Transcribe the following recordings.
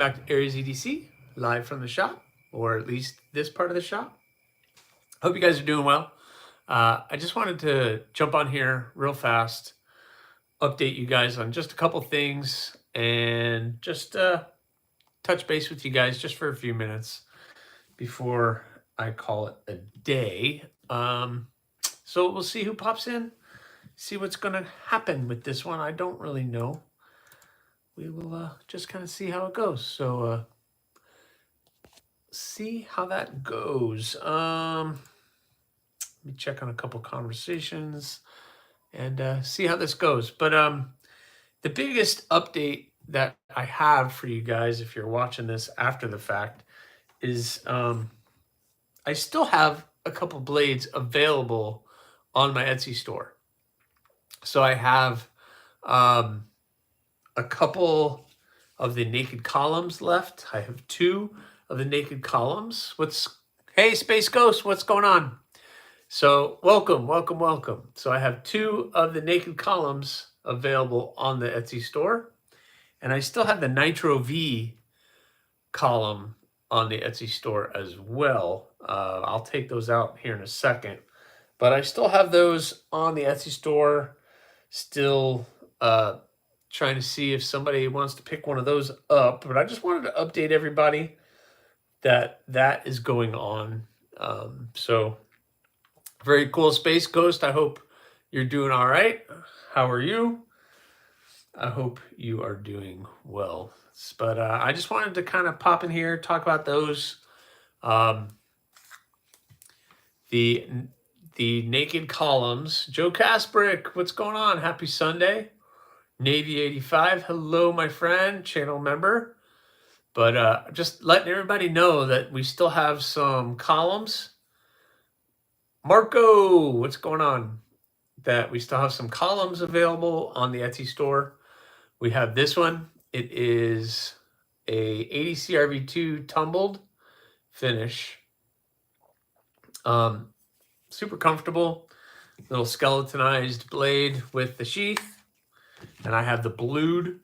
back to AriesEDC, live from the shop, or at least this part of the shop. Hope you guys are doing well. I just wanted to jump on here real fast, update you guys on just a couple things, and just touch base with you guys just for a few minutes before I call it a day. So we'll see who pops in, see what's going to happen with this one. I don't really know. We will just kind of see how it goes. So see how that goes. Let me check on a couple conversations and see how this goes. But the biggest update that I have for you guys, if you're watching this after the fact, is I still have a couple blades available on my Etsy store. So I have a couple of the naked columns left. I have 2 of the naked columns. Hey, Space Ghost, what's going on? So welcome. So I have 2 of the naked columns available on the Etsy store. And I still have the Nitro V column on the Etsy store as well. I'll take those out here in a second. But I still have those on the Etsy store. Still trying to see if somebody wants to pick one of those up. But I just wanted to update everybody that that is going on. So very cool. Space Ghost, I hope you're doing all right. How are you? I hope you are doing well. But I just wanted to kind of pop in here, talk about those. The naked columns. Joe Kasprick, what's going on? Happy Sunday. Navy 85, hello, my friend, channel member. But just letting everybody know that we still have some columns. Marco, what's going on? That we still have some columns available on the Etsy store. We have this one. It is a ADCRV2 tumbled finish. Super comfortable. Little skeletonized blade with the sheath. And I have the blued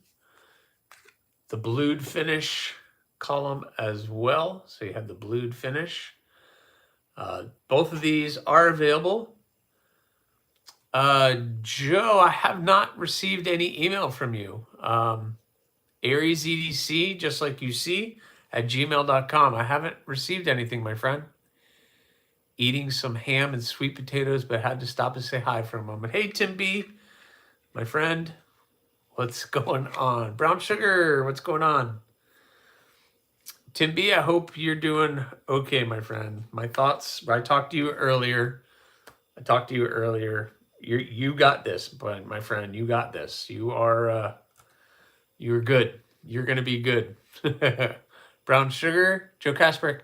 finish column as well. So you have the blued finish. Both of these are available. Joe, I have not received any email from you. AriesEDC, just like you see, at gmail.com. I haven't received anything, my friend. Eating some ham and sweet potatoes, but had to stop and say hi for a moment. Hey, Tim B, my friend. What's going on? Brown Sugar, what's going on? Tim B, I hope you're doing okay, my friend. My thoughts, I talked to you earlier. You got this, but my friend, you got this. You're good. You're going to be good. Brown Sugar, Joe Kasprick.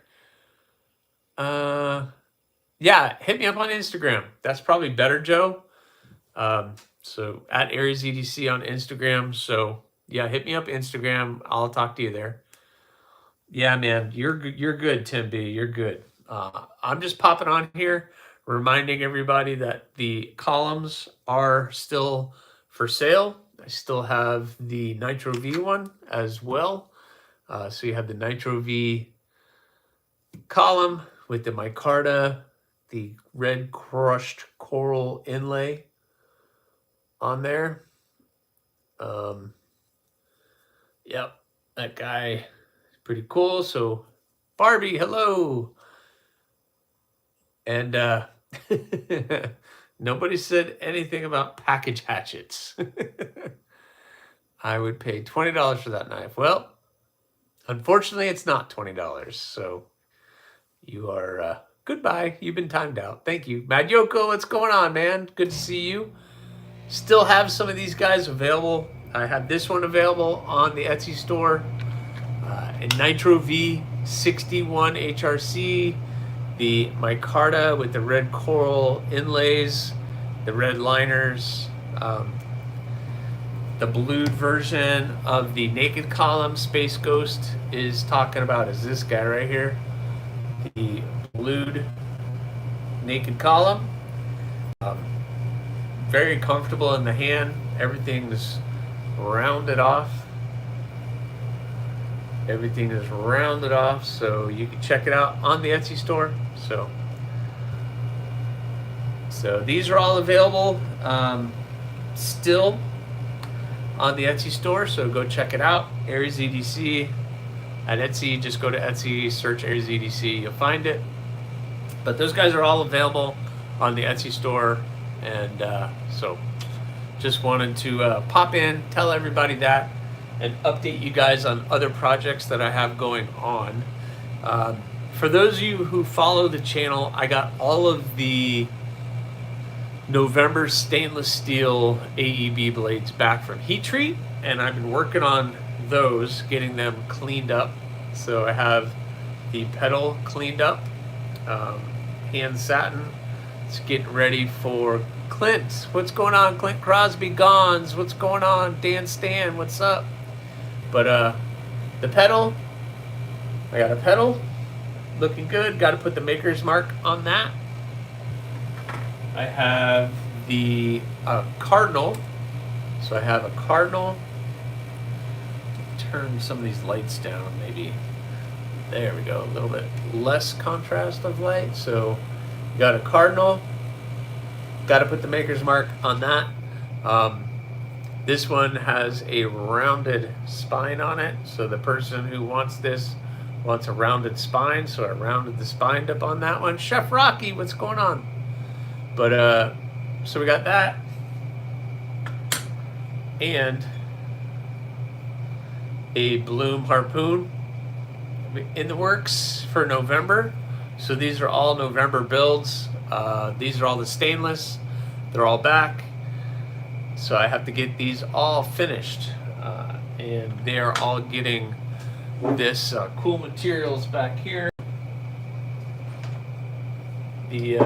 Yeah, hit me up on Instagram. That's probably better, Joe. So at AriesEDC on Instagram. So yeah, hit me up Instagram. I'll talk to you there. Yeah, man, you're good, Tim B. You're good. I'm just popping on here, reminding everybody that the columns are still for sale. I still have the Nitro V one as well. So you have the Nitro V column with the micarta, the red crushed coral inlay on there. Yep, that guy is pretty cool. So Barbie, hello. And nobody said anything about package hatchets. I would pay $20 for that knife. Well, unfortunately, it's not $20. So you are goodbye. You've been timed out. Thank you. Mad Yoko, what's going on, man? Good to see you. Still have some of these guys available. I have this one available on the Etsy store. A Nitro V 61 HRC. The micarta with the red coral inlays. The red liners. The blued version of the naked column Space Ghost is talking about is this guy right here. The blued naked column. Very comfortable in the hand. Everything's rounded off. Everything is rounded off, so you can check it out on the Etsy store. So these are all available still on the Etsy store, so go check it out. AriesEDC at Etsy. Just go to Etsy, search AriesEDC, you'll find it. But those guys are all available on the Etsy store, and so just wanted to pop in, tell everybody that, and update you guys on other projects that I have going on. For those of you who follow the channel, I got all of the November stainless steel AEB blades back from Heat Treat, and I've been working on those, getting them cleaned up. So I have the pedal cleaned up, hand satin. It's getting ready for Clint. What's going on, Clint Crosby Gons? What's going on, Dan Stan? What's up? But the pedal, I got a pedal looking good. Got to put the maker's mark on that. I have the cardinal. So I have a cardinal. Turn some of these lights down, maybe. There we go. A little bit less contrast of light. So you got a cardinal. Got to put the maker's mark on that. This one has a rounded spine on it. So the person who wants this wants a rounded spine. So I rounded the spine up on that one. Chef Rocky, what's going on? But so we got that, and a Bloom harpoon in the works for November. So these are all November builds. These are all the stainless. They're all back. So I have to get these all finished, and they're all getting this cool materials back here. The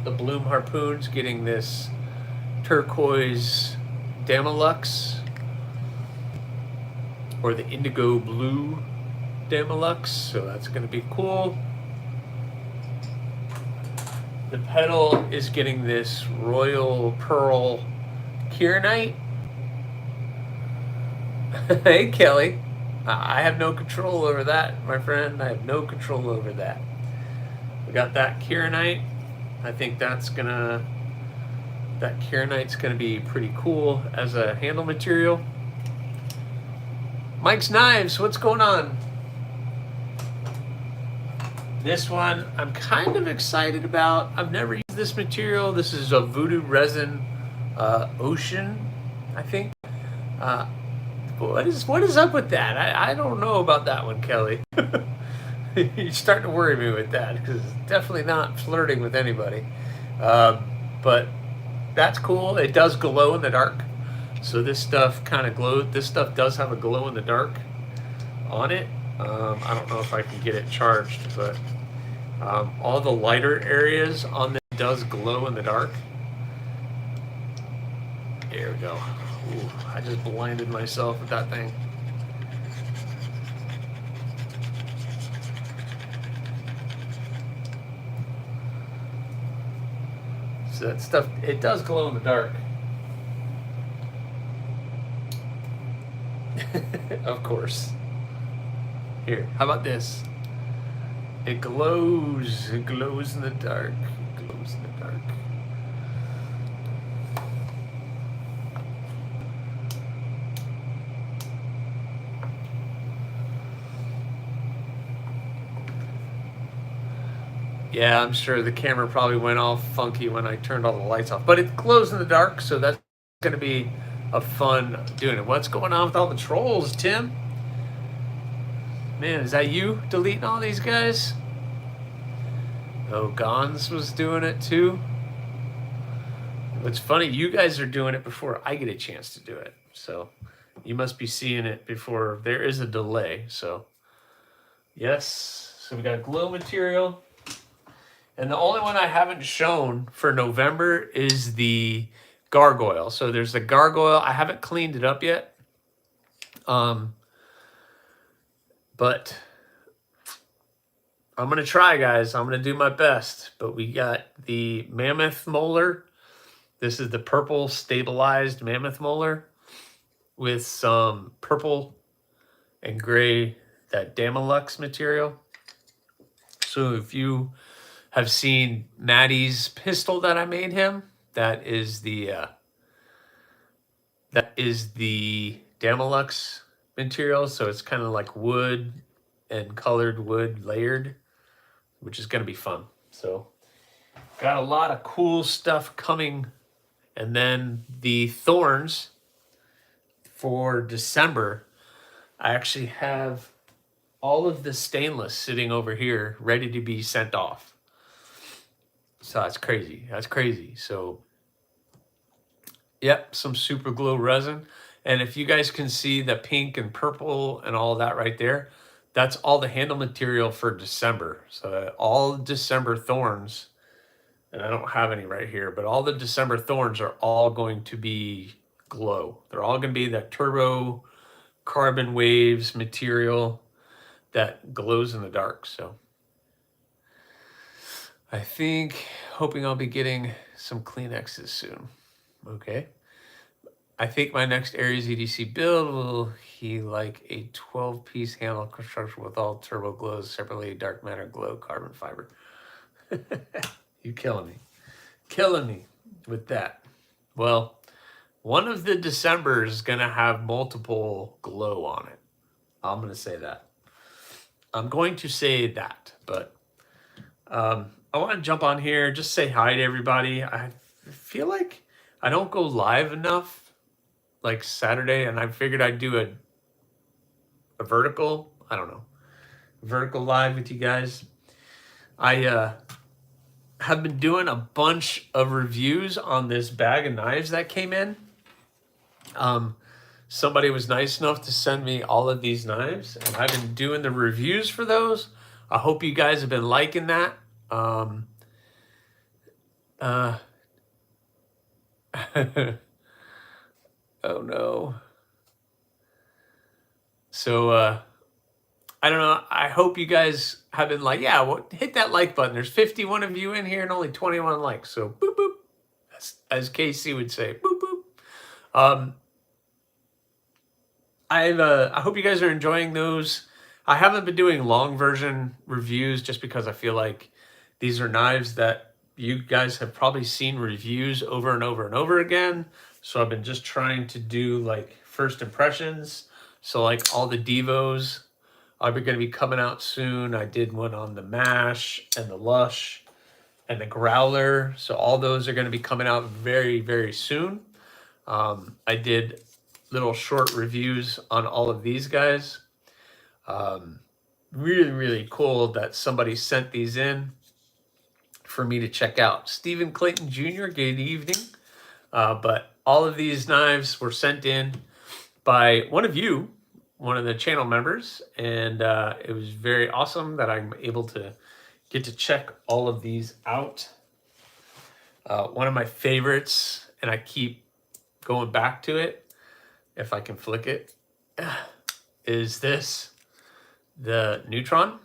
the Bloom harpoon's getting this turquoise Damalux, or the indigo blue Damalux, so that's going to be cool. The pedal is getting this royal pearl kieranite. Hey Kelly, I have no control over that, my friend. I have no control over that. We got that kieranite. I think that kieranite's gonna be pretty cool as a handle material. Mike's Knives, what's going on? This one I'm kind of excited about. I've never used this material. This is a Voodoo Resin Ocean, I think. What is up with that? I don't know about that one, Kelly. You're starting to worry me with that, because it's definitely not flirting with anybody. But that's cool. It does glow in the dark. So this stuff kind of glows. This stuff does have a glow in the dark on it. I don't know if I can get it charged, but all the lighter areas on this does glow in the dark. There we go. Ooh, I just blinded myself with that thing. So that stuff, it does glow in the dark. Of course. Here, how about this? It glows in the dark. It glows in the dark. Yeah, I'm sure the camera probably went all funky when I turned all the lights off, but it glows in the dark, so that's going to be a fun doing it. What's going on with all the trolls, Tim? Man, is that you deleting all these guys? Oh, Gons was doing it too. It's funny, you guys are doing it before I get a chance to do it. So you must be seeing it before. There is a delay. So yes, so we got glow material. And the only one I haven't shown for November is the gargoyle. So there's the gargoyle. I haven't cleaned it up yet. But I'm going to try, guys. I'm going to do my best. But we got the mammoth molar. This is the purple stabilized mammoth molar with some purple and gray, that Damalux material. So if you have seen Maddie's pistol that I made him, that is the Damalux material. So it's kind of like wood and colored wood layered, which is going to be fun. So got a lot of cool stuff coming. And then the thorns for December, I actually have all of the stainless sitting over here ready to be sent off. So that's crazy. That's crazy. So, yep, some super glow resin. And if you guys can see the pink and purple and all that right there, that's all the handle material for December. So all December thorns, and I don't have any right here, but all the December thorns are all going to be glow. They're all going to be that turbo carbon waves material that glows in the dark. So I think, hoping I'll be getting some Kleenexes soon. Okay. I think my next AriesEDC build will be like a 12-piece handle construction with all turbo glows, separately dark matter glow carbon fiber. You killing me. Killing me with that. Well, one of the Decembers is going to have multiple glow on it. I'm going to say that. I'm going to say that, but I want to jump on here, just say hi to everybody. I feel like I don't go live enough, like Saturday, and I figured I'd do a vertical, I don't know, vertical live with you guys. I have been doing a bunch of reviews on this bag of knives that came in. Somebody was nice enough to send me all of these knives, and I've been doing the reviews for those. I hope you guys have been liking that. Oh no. So I don't know. I hope you guys have been like, yeah, well, hit that like button. There's 51 of you in here and only 21 likes. So boop boop. As Casey would say, boop boop. I hope you guys are enjoying those. I haven't been doing long version reviews just because I feel like these are knives that you guys have probably seen reviews over and over and over again. So I've been just trying to do like first impressions. So like all the Divos are going to be coming out soon. I did one on the Mash and the Lush and the Growler. So all those are going to be coming out very, very soon. I did little short reviews on all of these guys. Really, really cool that somebody sent these in for me to check out. Stephen Clayton Jr., good evening. But all of these knives were sent in by one of you, one of the channel members, and it was very awesome that I'm able to get to check all of these out. One of my favorites, and I keep going back to it, if I can flick it, is this, the Neutron.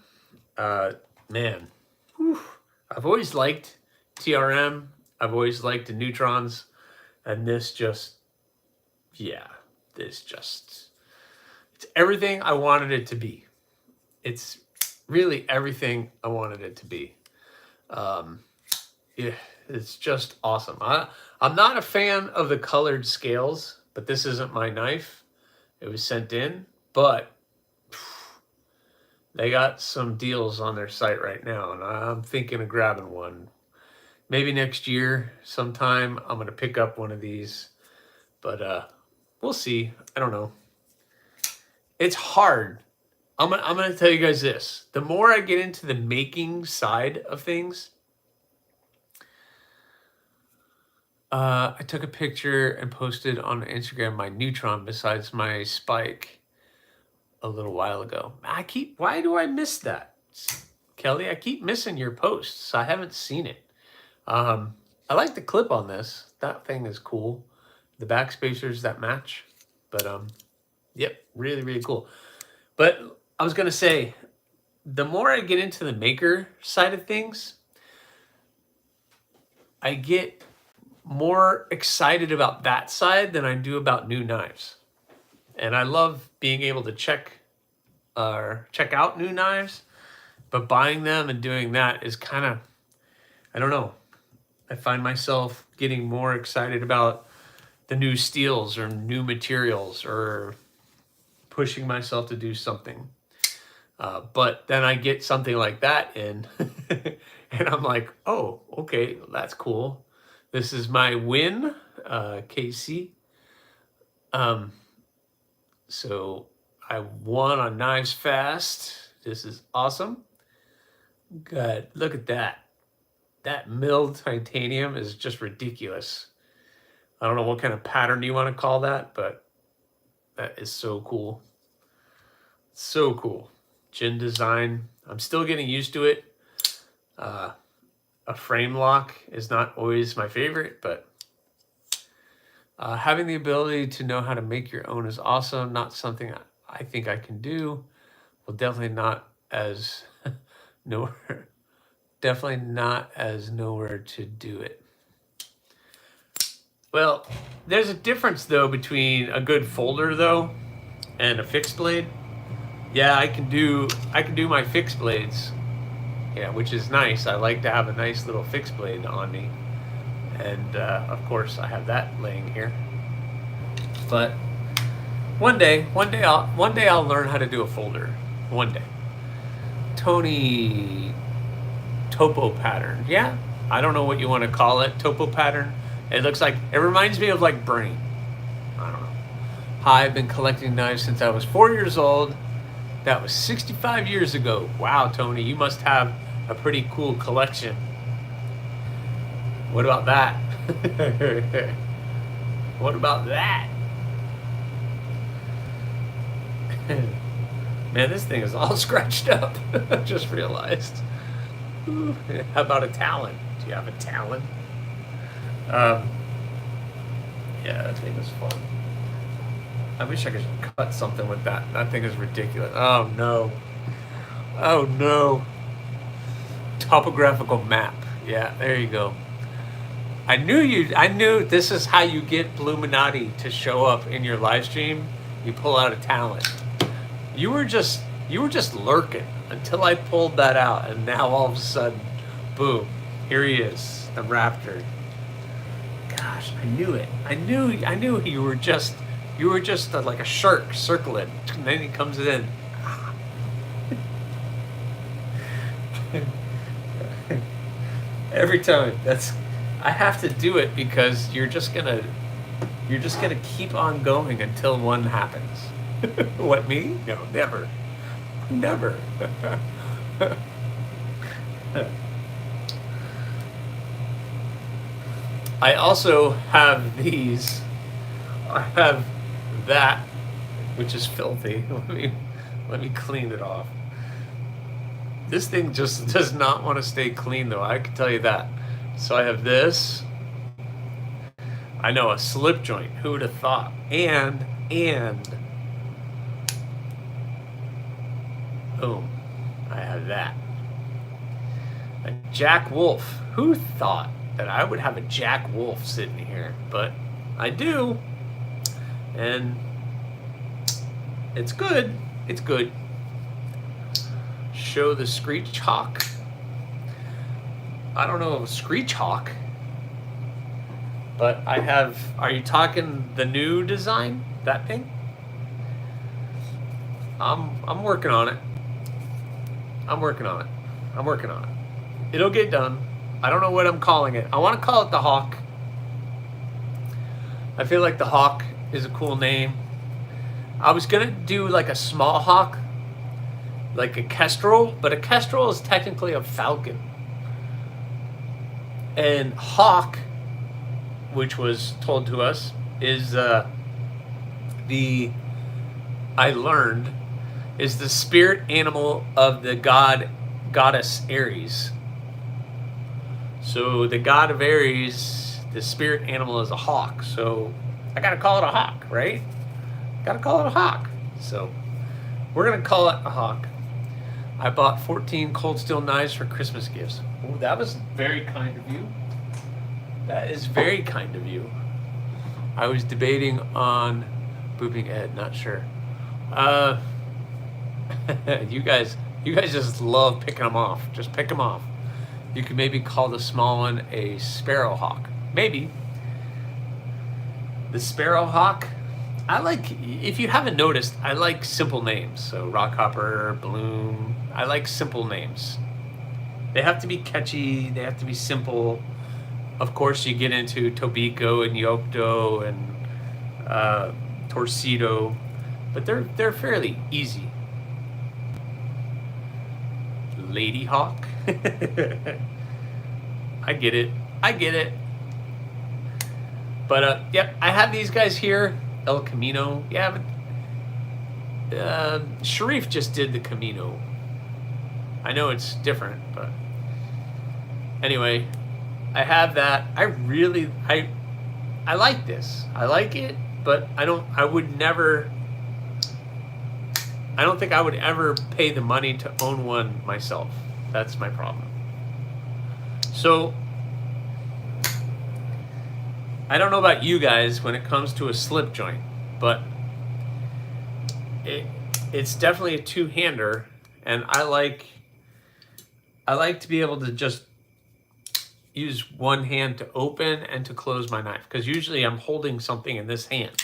Man, whew. I've always liked TRM. I've always liked the Neutrons. And this just, yeah, this just, it's everything I wanted it to be. It's really everything I wanted it to be. Yeah, it's just awesome. I'm not a fan of the colored scales, but this isn't my knife. It was sent in, but they got some deals on their site right now, and I'm thinking of grabbing one. Maybe next year sometime I'm going to pick up one of these, but we'll see. I don't know. It's hard. I'm going to tell you guys this. The more I get into the making side of things, I took a picture and posted on Instagram my Neutron besides my Spike a little while ago. Why do I miss that? Kelly, I keep missing your posts. I haven't seen it. I like the clip on this. That thing is cool. The back spacers that match. But yep, really, really cool. But I was gonna say, the more I get into the maker side of things, I get more excited about that side than I do about new knives. And I love being able to check or check out new knives, but buying them and doing that is kind of, I don't know. I find myself getting more excited about the new steels or new materials or pushing myself to do something. But then I get something like that in and I'm like, oh, okay, that's cool. This is my win, KC. So I won on Knives Fast. This is awesome. Good. Look at that. That milled titanium is just ridiculous. I don't know what kind of pattern you want to call that, but that is so cool. So cool. Gin design. I'm still getting used to it. A frame lock is not always my favorite, but having the ability to know how to make your own is awesome. Not something I think I can do. Well, definitely not as nowhere. Definitely not as nowhere to do it. Well, there's a difference though between a good folder though and a fixed blade. Yeah, I can do my fixed blades. Yeah, which is nice. I like to have a nice little fixed blade on me, and of course I have that laying here. But one day I'll learn how to do a folder. One day. Tony topo pattern. Yeah, I don't know what you want to call it. Topo pattern. It looks like, it reminds me of like brain. I don't know. Hi, I've been collecting knives since I was 4 years old. That was 65 years ago. Wow, Tony, you must have a pretty cool collection. What about that? What about that? Man, this thing is all scratched up. I just realized. Ooh, how about a Talon? Do you have a Talon? Yeah, that thing is fun. I wish I could cut something with that. That thing is ridiculous. Oh no. Oh no. Topographical map. Yeah, there you go. I knew this is how you get Bluminati to show up in your live stream. You pull out a Talon. You were just lurking until I pulled that out, and now all of a sudden, boom, here he is, the Raptor. Gosh, I knew it. I knew you were just like a shark circling, and then he comes in. Every time. I have to do it because you're just gonna keep on going until one happens. What, me? No, never. Never. I also have these. I have that, which is filthy. Let me clean it off. This thing just does not want to stay clean, though. I can tell you that. So I have this. I know, a slip joint. Who would have thought? And boom, I have that. A Jack Wolf. Who thought that I would have a Jack Wolf sitting here? But I do. And it's good. It's good. Show the Screech Hawk. I don't know if Screech Hawk, but I have. Are you talking the new design? That thing? I'm working on it. I'm working on it. It'll get done. I don't know what I'm calling it. I want to call it the Hawk. I feel like the Hawk is a cool name. I was gonna do like a small hawk, like a kestrel, but a kestrel is technically a falcon. And hawk, which was told to us, is is the spirit animal of the goddess Aries. So the god of Aries, the spirit animal is a hawk. So I gotta call it a hawk, right? Gotta call it a hawk. So we're gonna call it a hawk. I bought 14 cold steel knives for Christmas gifts. Oh, that was very kind of you. That is very kind of you. I was debating on booping Ed, not sure. You guys just love picking them off. Just pick them off. You could maybe call the small one a sparrowhawk. Maybe. The sparrowhawk, I like, if you haven't noticed, I like simple names. So rockhopper, bloom, I like simple names. They have to be catchy, they have to be simple. Of course, you get into Tobiko and Yokto and Torcido, but they're fairly easy. Ladyhawk. I get it. But yep, I have these guys here. El Camino. Yeah, but Sharif just did the Camino. I know it's different, but anyway, I have that. I like this. I like it, but I don't think I would ever pay the money to own one myself. That's my problem. So I don't know about you guys when it comes to a slip joint, but it's definitely a two-hander, and I like to be able to just use one hand to open and to close my knife, because usually I'm holding something in this hand.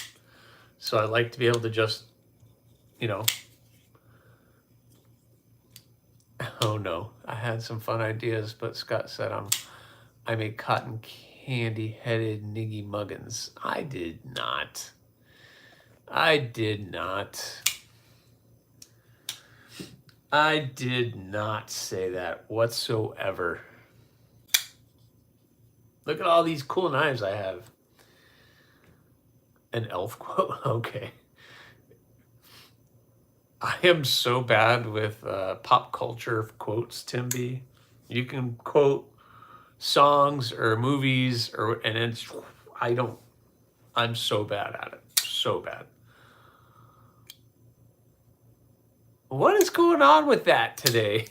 So I like to be able to just, you know, oh no, I had some fun ideas, but Scott said I'm a cotton candy-headed Niggy Muggins. I did not. I did not say that whatsoever. Look at all these cool knives I have. An elf quote? Okay. I am so bad with pop culture quotes, Tim B. You can quote songs or movies and it's, I'm so bad at it. So bad. What is going on with that today?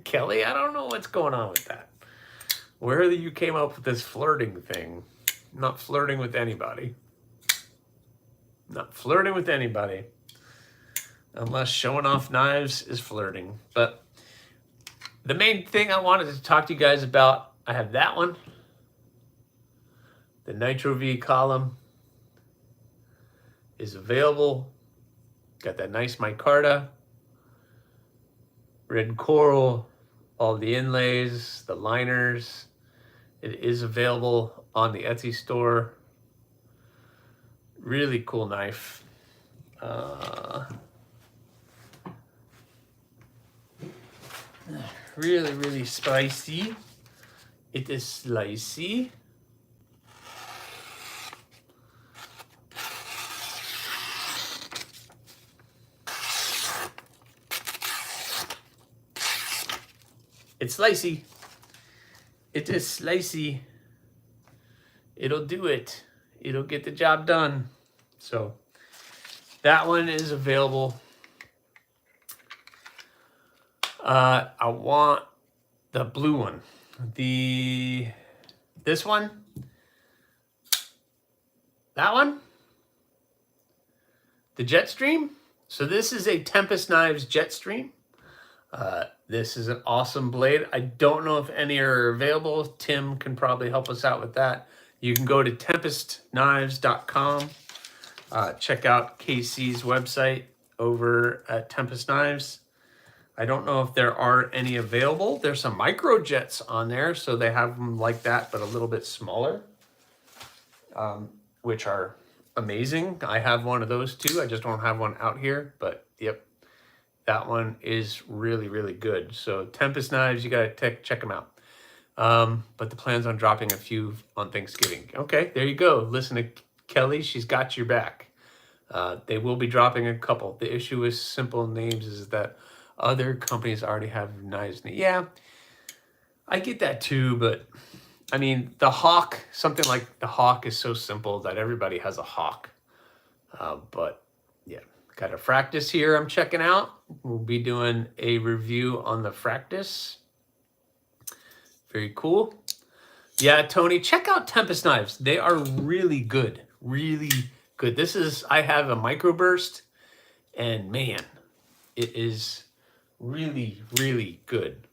Kelly, I don't know what's going on with that. Where you came up with this flirting thing. I'm not flirting with anybody. Not flirting with anybody. Unless showing off knives is flirting. But the main thing I wanted to talk to you guys about, I have that one. The Nitro V column is available. Got that nice micarta. Red coral, all the inlays, the liners. It is available on the Etsy store. Really cool knife. Really, really spicy. It is slicey. It's slicey. It is slicey. It'll do it. It'll get the job done. So that one is available. I want the blue one. This one. That one. The Jetstream. So this is a Tempest Knives Jetstream. This is an awesome blade. I don't know if any are available. Tim can probably help us out with that. You can go to tempestknives.com. Check out KC's website over at Tempest Knives. I don't know if there are any available. There's some micro jets on there, so they have them like that, but a little bit smaller, which are amazing. I have one of those too. I just don't have one out here, but yep. That one is really, really good. So Tempest Knives, you got to check them out. But the plan's on dropping a few on Thanksgiving. Okay, there you go. Listen to Kelly. She's got your back. They will be dropping a couple. The issue with simple names is that other companies already have knives. Yeah, I get that too. But, I mean, the Hawk, something like the Hawk is so simple that everybody has a Hawk. But, yeah. Got a Fractus here I'm checking out. We'll be doing a review on the Fractus. Very cool. Yeah, Tony, check out Tempest Knives. They are really good. Really good. I have a microburst, and man, it is really, really good.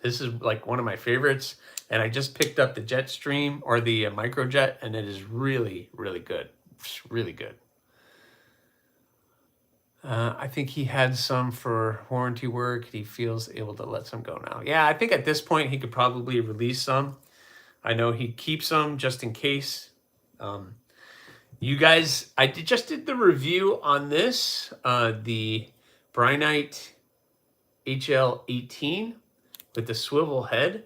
This is like one of my favorites, and I just picked up the Jetstream or the Microjet, and it is really, really good. It's really good. I think he had some for warranty work. He feels able to let some go now. Yeah, I think at this point he could probably release some. I know he keeps them just in case. You guys, just did the review on this, the Brynite HL18 with the swivel head.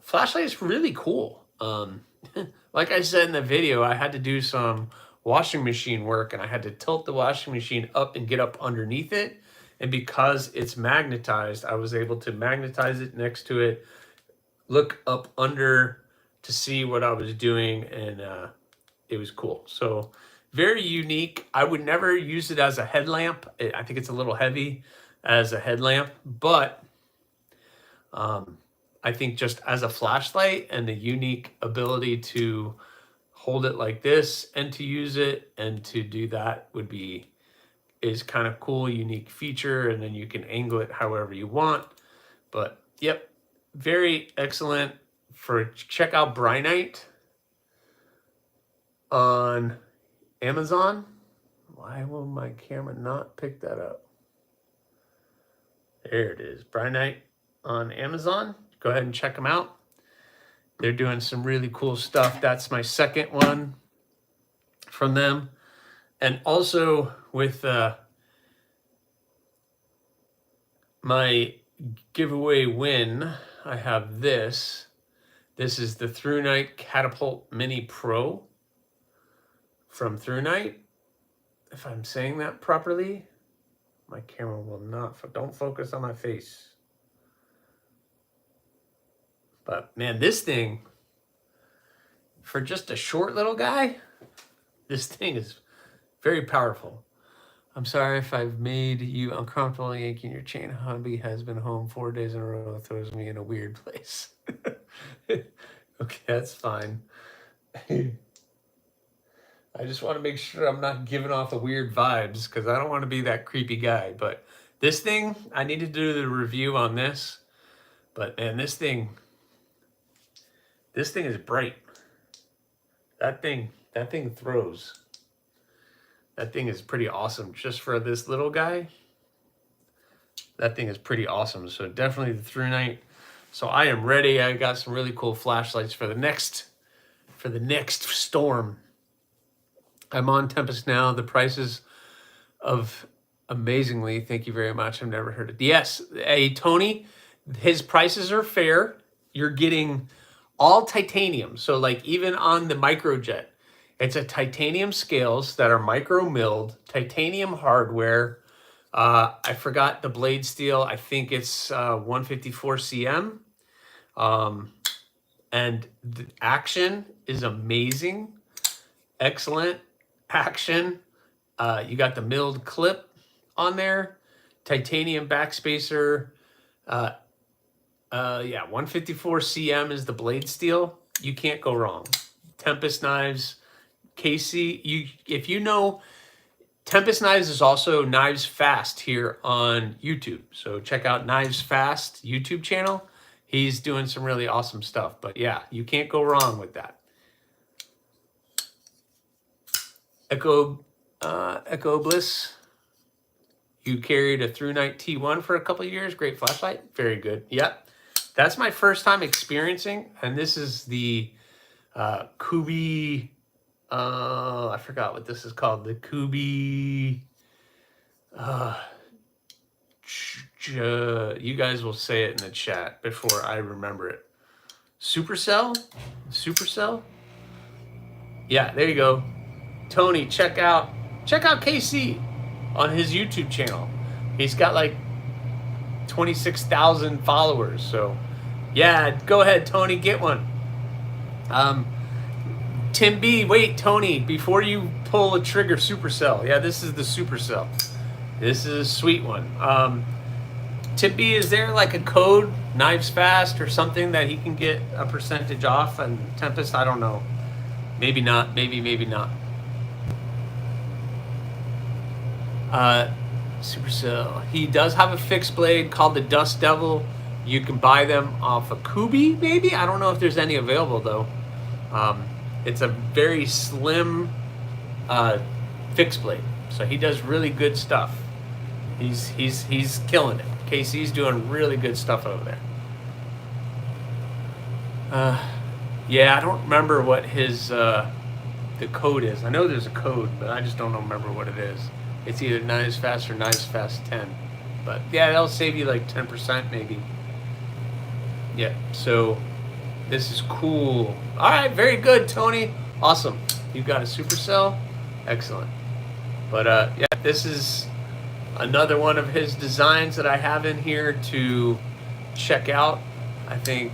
Flashlight is really cool. Like I said in the video, I had to do some washing machine work, and I had to tilt the washing machine up and get up underneath it. And because it's magnetized, I was able to magnetize it next to it, look up under to see what I was doing, and it was cool. So very unique. I would never use it as a headlamp. I think it's a little heavy as a headlamp, but I think just as a flashlight, and the unique ability to hold it like this and to use it and to do that is kind of cool, unique feature. And then you can angle it however you want. But yep, very excellent. Check out Brynite on Amazon. Why will my camera not pick that up? There it is, Brynite on Amazon. Go ahead and check them out. They're doing some really cool stuff. That's my second one from them. And also with my giveaway win, I have this. This is the ThruNite Catapult Mini Pro from ThruNite. If I'm saying that properly, my camera will not, don't focus on my face. But man, this thing, for just a short little guy, this thing is very powerful. I'm sorry if I've made you uncomfortable yanking your chain. Hubby has been home 4 days in a row. Throws me in a weird place. Okay, that's fine. I just want to make sure I'm not giving off the weird vibes, because I don't want to be that creepy guy. But this thing, I need to do the review on this. But man, this thing is bright. That thing throws. That thing is pretty awesome. Just for this little guy, that thing is pretty awesome. So definitely the ThruNite. So I am ready. I got some really cool flashlights for the next storm. I'm on Tempest now. The prices of amazingly, thank you very much. I've never heard it. Yes, hey Tony, his prices are fair. You're getting all titanium. So like even on the Microjet, it's a titanium scales that are micro milled, titanium hardware. I forgot the blade steel. I think it's 154 cm. And the action is amazing. Excellent action. You got the milled clip on there, titanium backspacer. Yeah, 154 cm is the blade steel. You can't go wrong. Tempest knives, KC. If you know, Tempest Knives is also Knives Fast here on YouTube. So check out Knives Fast YouTube channel. He's doing some really awesome stuff. But yeah, you can't go wrong with that. Echo Bliss. You carried a ThruNite T1 for a couple of years. Great flashlight. Very good. Yep. That's my first time experiencing. And this is the Kubi. I forgot what this is called. The Kubi. You guys will say it in the chat before I remember it. Supercell? Supercell? Yeah, there you go. Tony, check out KC on his YouTube channel. He's got like 26,000 followers. So yeah, go ahead, Tony, get one. Tim B, wait, Tony, before you pull a trigger, Supercell. Yeah, this is the Supercell. This is a sweet one. Tim B, is there like a code, Knives Fast or something that he can get a percentage off? And Tempest, I don't know. Maybe not. Maybe not. Supercell. He does have a fixed blade called the Dust Devil. You can buy them off of Kubi, maybe? I don't know if there's any available, though. It's a very slim fixed blade. So he does really good stuff. He's killing it. KC's doing really good stuff over there. Yeah, I don't remember what his the code is. I know there's a code, but I just don't remember what it is. It's either Knives Fast or Knives Fast 10. But yeah, that'll save you like 10% maybe. Yeah, so this is cool. All right, very good, Tony. Awesome. You got a Supercell? Excellent. But yeah, this is another one of his designs that I have in here to check out. I think,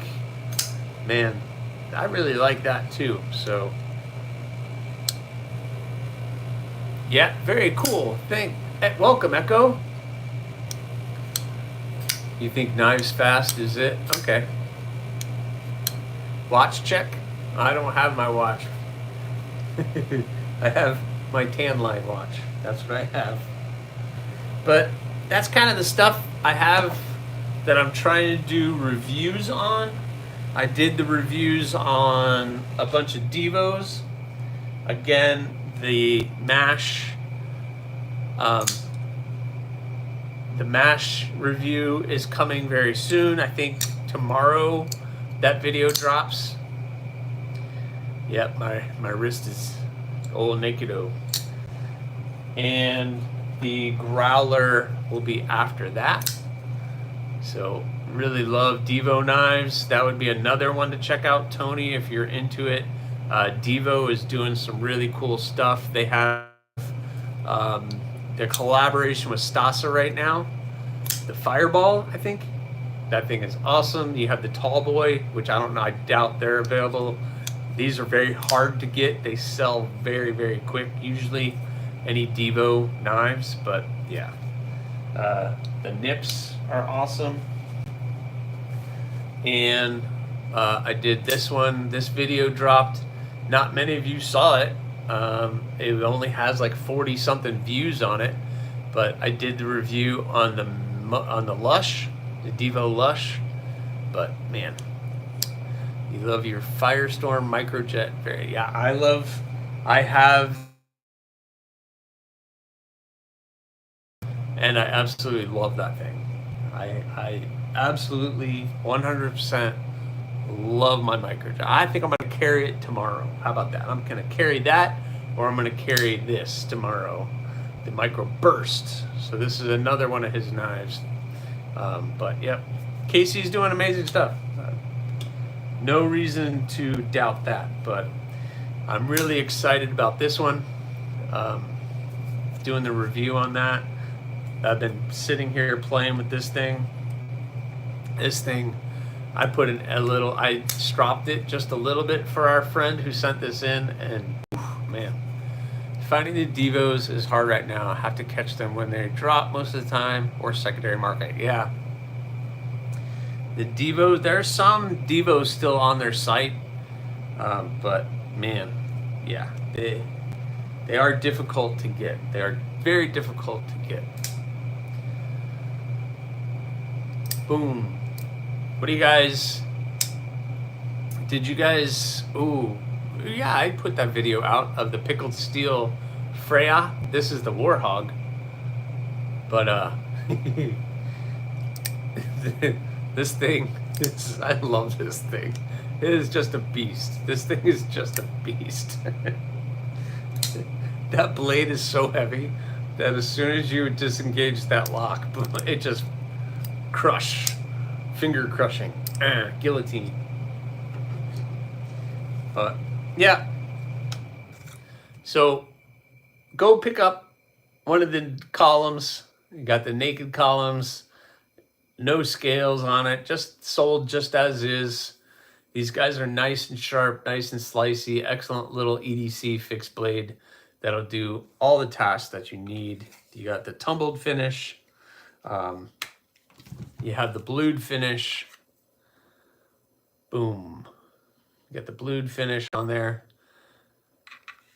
man, I really like that too. So yeah, very cool. Welcome, Echo. You think Knives Fast is it? Okay. Watch check? I don't have my watch. I have my tan line watch. That's what I have. But that's kind of the stuff I have that I'm trying to do reviews on. I did the reviews on a bunch of Divos. Again, the MASH review is coming very soon. I think tomorrow that video drops. Yep, my wrist is old naked-o. And the Growler will be after that. So really love Divo knives. That would be another one to check out, Tony, if you're into it. Divo is doing some really cool stuff. They have their collaboration with Stasa right now. The Fireball, I think. That thing is awesome. You have the Tall Boy, which I don't know, I doubt they're available. These are very hard to get. They sell very, very quick, usually any Divo knives, but yeah. The nips are awesome. And I did this one. This video dropped. Not many of you saw it. It only has like 40 something views on it, but I did the review on the Lush, the Divo Lush. But man, you love your Firestorm Microjet. Yeah, I have, and I absolutely love that thing. I absolutely 100% love my Microjet. I think I'm going to carry it tomorrow. How about that? I'm going to carry that, or I'm going to carry this tomorrow, the Micro Burst. So this is another one of his knives. But yep, Casey's doing amazing stuff. No reason to doubt that, but I'm really excited about this one. Doing the review on that. I've been sitting here playing with this thing. This thing, I put I stropped it just a little bit for our friend who sent this in, and man, finding the Divos is hard right now. I have to catch them when they drop most of the time, or secondary market. Yeah. The Divos, there's some Divos still on their site, but man, yeah, they are difficult to get. They are very difficult to get. Boom. What do you guys, did you guys, ooh, yeah, I put that video out of the pickled steel Freya. This is the Warhog, but this thing is, I love this thing. It is just a beast. This thing is just a beast. That blade is so heavy that as soon as you disengage that lock, it just finger crushing, guillotine. But yeah, so go pick up one of the columns. You got the naked columns, no scales on it, just sold just as is. These guys are nice and sharp, nice and slicey, excellent little EDC fixed blade that'll do all the tasks that you need. You got the tumbled finish. You have the blued finish. Boom. You got the blued finish on there.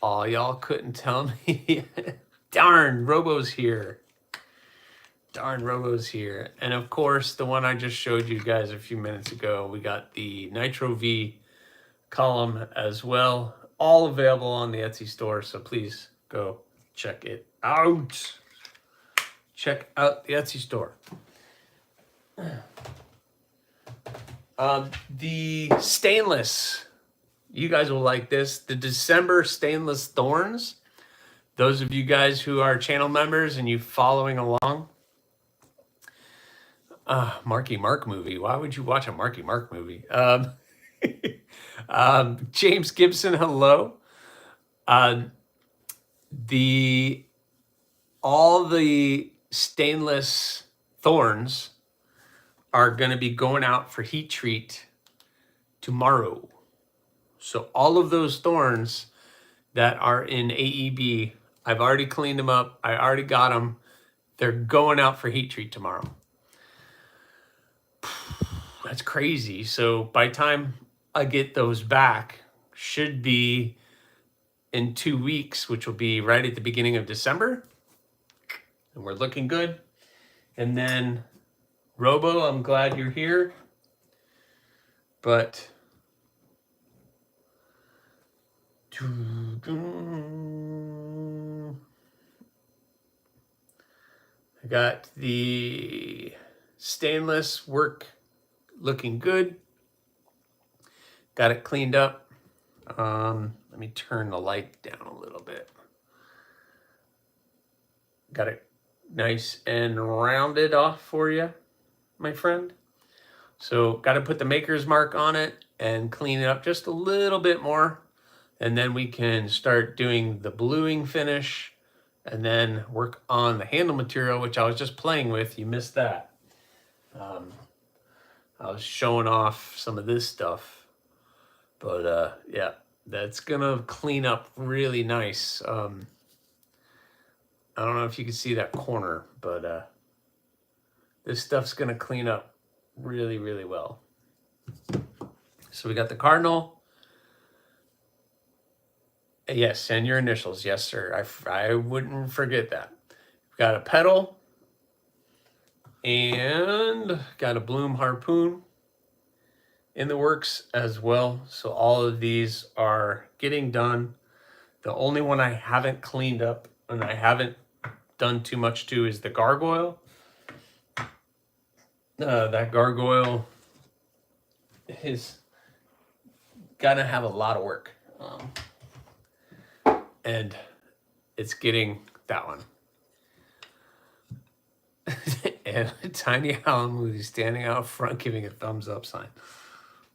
Oh, y'all couldn't tell me. Darn, Robo's here. Darn Robo's here. And of course, the one I just showed you guys a few minutes ago, we got the Nitro V column as well. All available on the Etsy store, so please go check it out. Check out the Etsy store. The stainless, you guys will like this. The December stainless thorns. Those of you guys who are channel members and you following along. Marky Mark movie. Why would you watch a Marky Mark movie? James Gibson, hello. All the stainless thorns are going to be going out for heat treat tomorrow. So all of those thorns that are in AEB, I've already cleaned them up. I already got them. They're going out for heat treat tomorrow. That's crazy. So by the time I get those back, should be in 2 weeks, which will be right at the beginning of December. And we're looking good. And then Robo, I'm glad you're here. But I got the stainless work looking good. Got it cleaned up. Let me turn the light down a little bit. Got it nice and rounded off for you, my friend. So got to put the maker's mark on it and clean it up just a little bit more. And then we can start doing the bluing finish and then work on the handle material, which I was just playing with. You missed that. I was showing off some of this stuff, but yeah, that's gonna clean up really nice. I don't know if you can see that corner, but this stuff's gonna clean up really, really well. So we got the cardinal. Yes, and your initials. Yes, sir. I wouldn't forget that. We've got a pedal and got a bloom harpoon in the works as well. So all of these are getting done. The only one I haven't cleaned up and I haven't done too much to is the gargoyle. That gargoyle is gonna have a lot of work. And it's getting that one. And a tiny Howlin' Moody standing out front giving a thumbs up sign.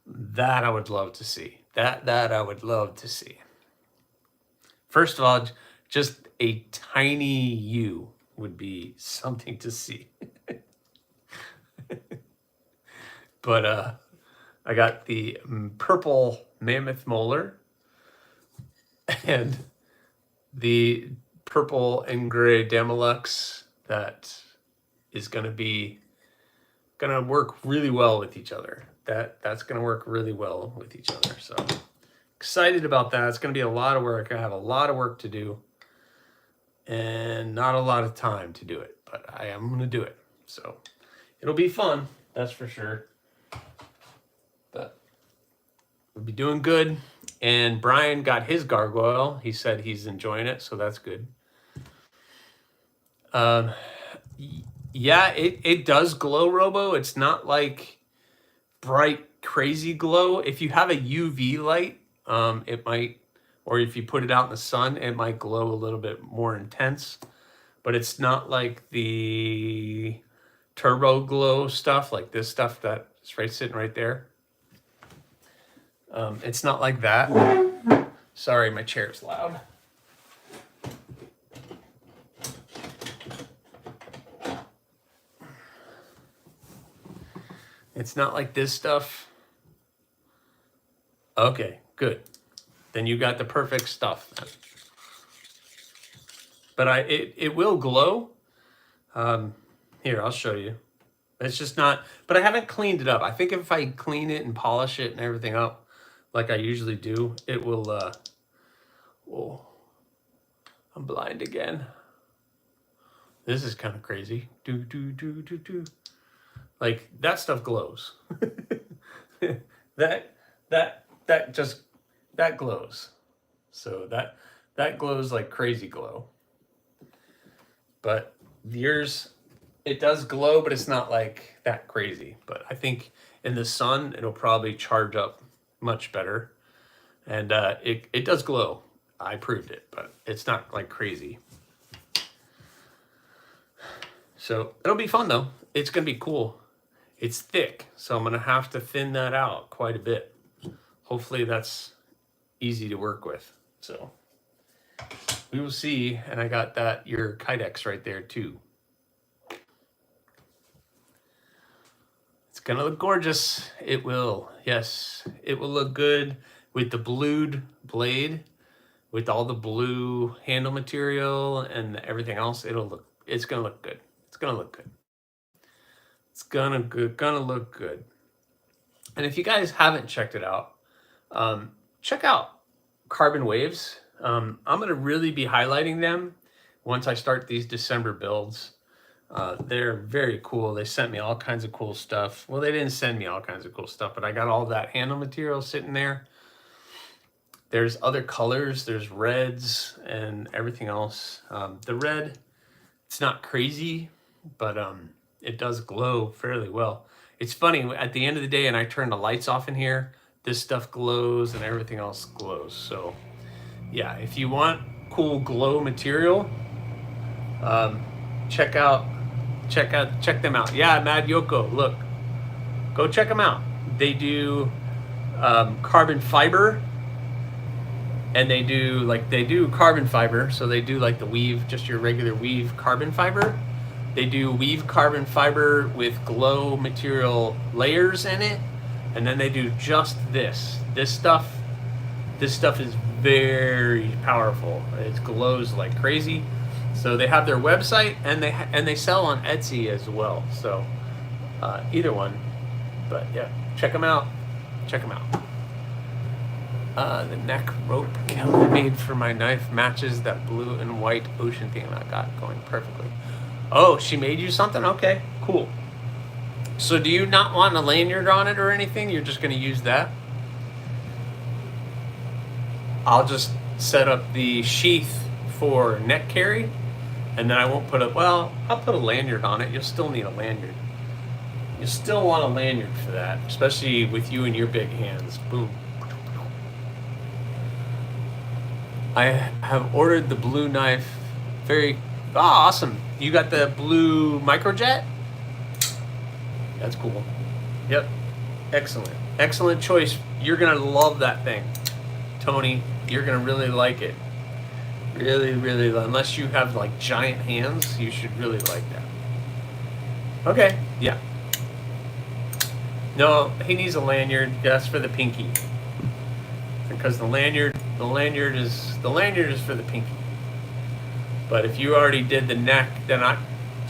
That I would love to see. That I would love to see. First of all, just a tiny you would be something to see. But I got the purple mammoth molar and the purple and gray Demelux that is going to work really well with each other. That's going to work really well with each other. So excited about that. It's going to be a lot of work. I have a lot of work to do and not a lot of time to do it, but I am going to do it. So it'll be fun. That's for sure. But we'll be doing good. And Brian got his gargoyle. He said he's enjoying it, so that's good. Yeah, it does glow, Robo. It's not like bright, crazy glow. If you have a UV light, it might, or if you put it out in the sun, it might glow a little bit more intense. But it's not like the turbo glow stuff, like this stuff that's sitting right there. It's not like that. Sorry, my chair's loud. It's not like this stuff. Okay, good. Then you got the perfect stuff. But it will glow. Here, I'll show you. It's just not, but I haven't cleaned it up. I think if I clean it and polish it and everything up, like I usually do, it will, oh, I'm blind again. This is kind of crazy. Like that stuff glows. that glows. So that glows like crazy glow. But yours, it does glow, but it's not like that crazy. But I think in the sun, it'll probably charge up much better. And it does glow. I proved it, but it's not like crazy. So it'll be fun though. It's gonna be cool. It's thick, so I'm gonna have to thin that out quite a bit. Hopefully that's easy to work with. So we will see. And I got that your Kydex right there too. It's gonna look gorgeous. It will. Yes, it will look good with the blued blade, with all the blue handle material and everything else. It's gonna look good. It's gonna look good. It's gonna look good. And if you guys haven't checked it out, check out Carbon Waves. I'm gonna really be highlighting them once I start these December builds. They're very cool. They sent me all kinds of cool stuff. Well, they didn't send me all kinds of cool stuff, but I got all that handle material sitting there. There's other colors. There's reds and everything else. The red, it's not crazy, but it does glow fairly well. It's funny, at the end of the day, and I turn the lights off in here, this stuff glows and everything else glows. So yeah, if you want cool glow material, check them out. Yeah, Mad Yoko, look, go check them out. They do carbon fiber, and they do carbon fiber. So they do like the weave, just your regular weave carbon fiber. They do weave carbon fiber with glow material layers in it, and then they do just this stuff. This stuff is very powerful. It glows like crazy. So they have their website, and they sell on Etsy as well. So either one, but yeah, check them out. Check them out. The neck rope Kelly made for my knife matches that blue and white ocean theme I got going perfectly. Oh, she made you something? Okay, cool. So do you not want a lanyard on it or anything? You're just going to use that? I'll just set up the sheath for neck carry, and then I won't put I'll put a lanyard on it. You'll still need a lanyard. You still want a lanyard for that, especially with you and your big hands. Boom. I have ordered the blue knife. Awesome. You got the blue microjet? That's cool. Yep. Excellent. Excellent choice. You're going to love that thing. Tony, you're going to really like it. Really, really. Unless you have like giant hands, you should really like that. Okay. Yeah. No, he needs a lanyard. That's for the pinky. Because the lanyard is for the pinky. But if you already did the neck, then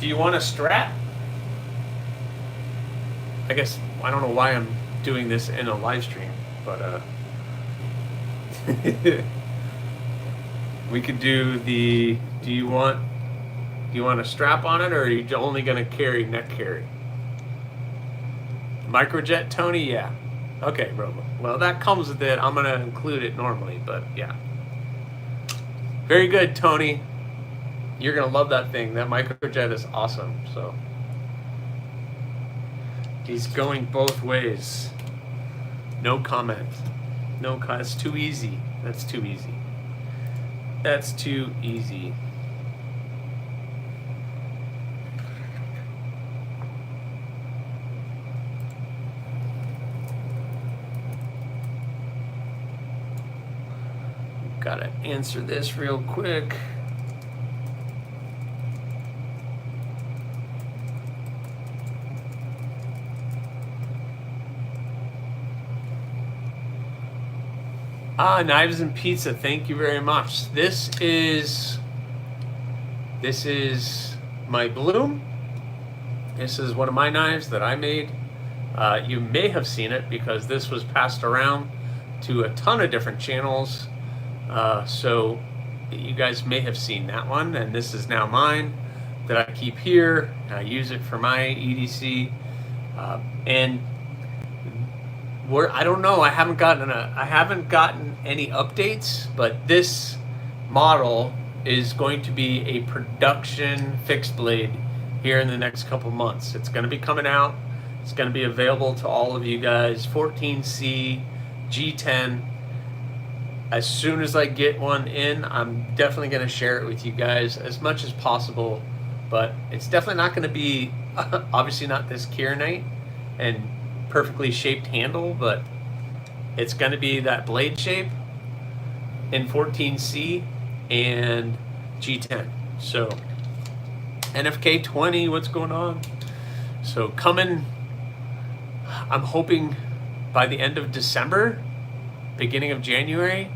do you want a strap? I guess I don't know why I'm doing this in a live stream, but we could do the. Do you want a strap on it, or are you only gonna carry neck carry? Microjet, Tony, yeah. Okay, bro. Well, that comes with it. I'm gonna include it normally, but yeah. Very good, Tony. You're gonna love that thing. That microjet is awesome. So he's going both ways. No comment. No, it's too easy. That's too easy. That's too easy. Gotta answer this real quick. Knives and Pizza, thank you very much. This is my bloom. This is one of my knives that I made. You may have seen it because this was passed around to a ton of different channels. So you guys may have seen that one, and this is now mine. that I keep here. I use it for my EDC, and I don't know. I haven't gotten any updates, but this model is going to be a production fixed blade here in the next couple months. It's going to be coming out. It's going to be available to all of you guys. 14C G10. As soon as I get one in, I'm definitely going to share it with you guys as much as possible. But it's definitely not going to be, obviously not this Kieranite and perfectly shaped handle, but it's going to be that blade shape in 14C and G10. So NFK 20, what's going on? So coming, I'm hoping by the end of December, beginning of January,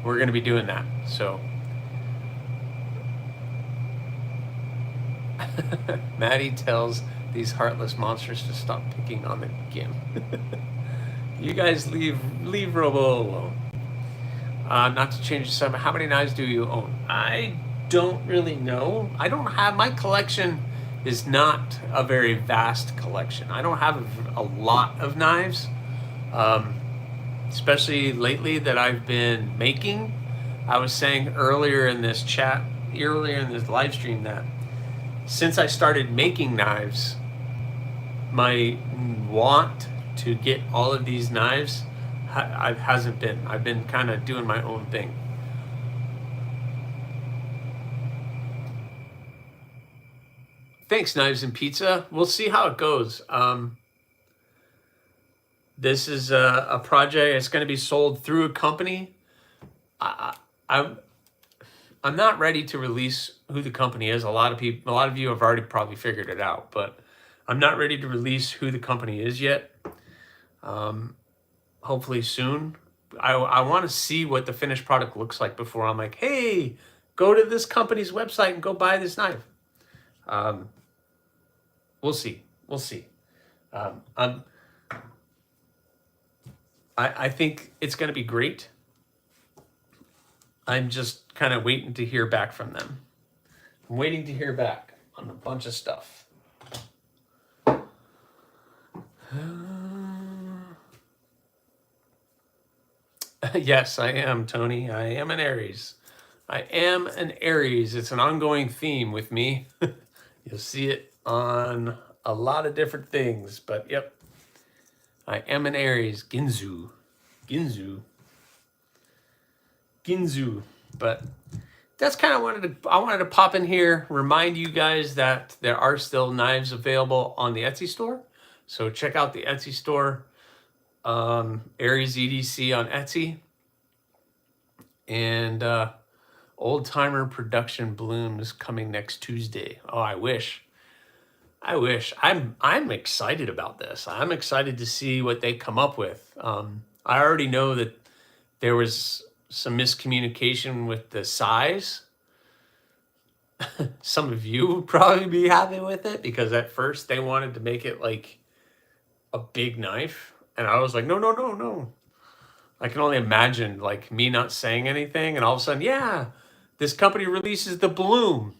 we're going to be doing that. So Maddie tells these heartless monsters to stop picking on the Gim. You guys leave Robo alone. Not to change the subject. How many knives do you own? I don't really know. I don't have, my collection is not a very vast collection. I don't have a lot of knives, especially lately that I've been making. I was saying earlier in this live stream that since I started making knives, my want to get all of these knives hasn't been. I've been kind of doing my own thing. Thanks, Knives and Pizza. We'll see how it goes. This is a project. It's going to be sold through a company. I'm not ready to release who the company is. A lot of you have already probably figured it out, but I'm not ready to release who the company is yet. Hopefully soon. I want to see what the finished product looks like before I'm like, hey, go to this company's website and go buy this knife. We'll see. We'll see. I think it's going to be great. I'm just kind of waiting to hear back from them. I'm waiting to hear back on a bunch of stuff. Yes, I am, Tony. I am an Aries. I am an Aries. It's an ongoing theme with me. You'll see it on a lot of different things, but yep. I am an Aries. Ginzu. But that's kind of I wanted to pop in here, remind you guys that there are still knives available on the Etsy store. So check out the Etsy store, AriesEDC on Etsy, and Old Timer Production Blooms coming next Tuesday. Oh, I wish. I'm excited about this. I'm excited to see what they come up with. I already know that there was some miscommunication with the size. Some of you would probably be happy with it because at first they wanted to make it like a big knife. And I was like, no. I can only imagine like me not saying anything. And all of a sudden, yeah, this company releases the bloom.